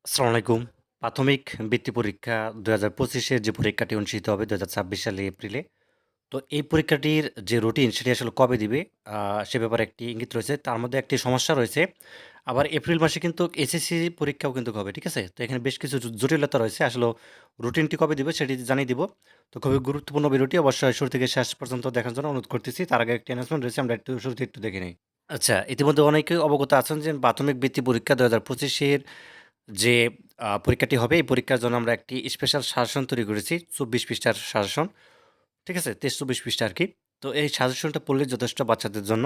আসসালামু আলাইকুম। প্রাথমিক বৃত্তি পরীক্ষা ২০২৫ এর যে পরীক্ষাটি অনুষ্ঠিত হবে ২০২৬ সালে এপ্রিলে। তো এই পরীক্ষাটির যে রুটিন সেটি আসলে কবে দিবে আ সে ব্যাপারে একটি ইঙ্গিত রয়েছে। তার মধ্যে একটি সমস্যা রয়েছে। আবার এপ্রিল মাসে কিন্তু এসএসসি পরীক্ষাও কিন্তু হবে। ঠিক আছে? তো এখানে বেশ কিছু জটিলতা রয়েছে। আসলেও রুটিনটি কবে দিবে সেটি জানিয়ে দিব। তো খুবই গুরুত্বপূর্ণ ভিডিওটি অবশ্যই শুরু থেকে শেষ পর্যন্ত দেখার জন্য অনুরোধ করতেছি। তার আগে একটি অ্যানাউন্সমেন্ট রয়েছে আমরা শুরুতে একটু দেখে নেই। আচ্ছা, ইতিমধ্যে অনেকেই অবগত আছেন যে প্রাথমিক বৃত্তি পরীক্ষা ২০২৫ এর যে পরীক্ষাটি হবে, এই পরীক্ষার জন্য আমরা একটি স্পেশাল সাজেশন তৈরি করেছি। ২৪ পৃষ্ঠার সাজেশন। ঠিক আছে? ২৩-২৪ পৃষ্ঠা আরকি। তো এই সাজেশনটা পড়লেই যথেষ্ট বাচ্চাদের জন্য।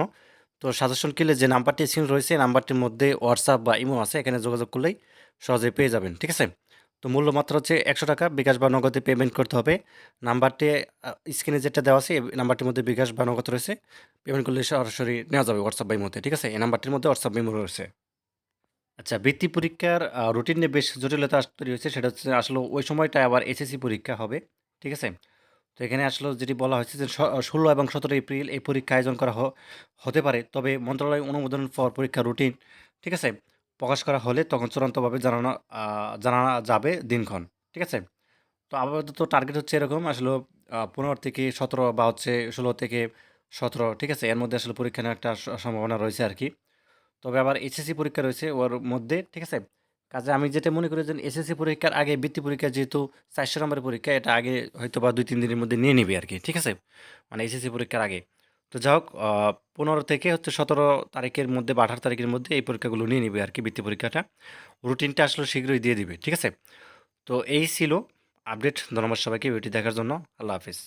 তো সাজেশন কিনলে যে নাম্বারটি স্ক্রিনে রয়েছে, এই নাম্বারটির মধ্যে WhatsApp বা ইমো আছে। এখানে যোগাযোগ করলেই সহজেই পেয়ে যাবেন। ঠিক আছে? তো মূল্য মাত্র হচ্ছে ৳১০০ বিকাশ বা নগদে পেমেন্ট করতে হবে। নাম্বারটি স্ক্রিনে যেটা দেওয়া আছে, এই নাম্বারটির মধ্যে বিকাশ বা নগদ রয়েছে। পেমেন্ট করলে সরাসরি নেওয়া যাবে WhatsApp বা ইমোতে। ঠিক আছে? এই নাম্বারটির মধ্যে WhatsApp বা ইমো রয়েছে। আচ্ছা, বৃত্তি পরীক্ষার রুটিন নিয়ে বেশ জটিলতা তৈরি হয়েছে। সেটা হচ্ছে আসলে ওই সময়টায় আবার এসএসসি পরীক্ষা হবে। ঠিক আছে? তো এখানে আসলে যেটি বলা হয়েছে যে ১৬ এবং ১৭ এপ্রিল এই পরীক্ষা আয়োজন করা হতে পারে। তবে মন্ত্রণালয় অনুমোদনের পর পরীক্ষার রুটিন, ঠিক আছে? প্রকাশ করা হলে তখন চূড়ান্তভাবে আ জানা যাবে দিনক্ষণ। ঠিক আছে? তো আপাতত টার্গেট হচ্ছে এরকম আসলে ১৫ থেকে ১৭ বা হচ্ছে ১৬ থেকে ১৭, ঠিক আছে? এর মধ্যে আসলে পরীক্ষা নেওয়ার একটা সম্ভাবনা রয়েছে আরকি। তবে আবার এইচএসসি পরীক্ষা রয়েছে ওর মধ্যে, ঠিক আছে? কাজে আমি যেটা মনে করি যে এসএসসি পরীক্ষার আগে বৃত্তি পরীক্ষা যেহেতু ৪০০ নম্বরের পরীক্ষা, এটা আগে হয়তোবা ২-৩ দিনের মধ্যে নিয়ে নিবে আরকি। ঠিক আছে? মানে এসএসসি পরীক্ষার আগে। তো যা হোক ১৫ থেকে হচ্ছে ১৭ তারিখের মধ্যে বা ১৮ তারিখের মধ্যে এই পরীক্ষাগুলো নিয়ে নিবে আরকি বৃত্তি পরীক্ষাটা। রুটিনটা আসলে শীঘ্রই দিয়ে দিবে। ঠিক আছে? তো এই ছিল আপডেট। ধন্যবাদ সবাইকে ভিডিওটি দেখার জন্য। আল্লাহ হাফেজ।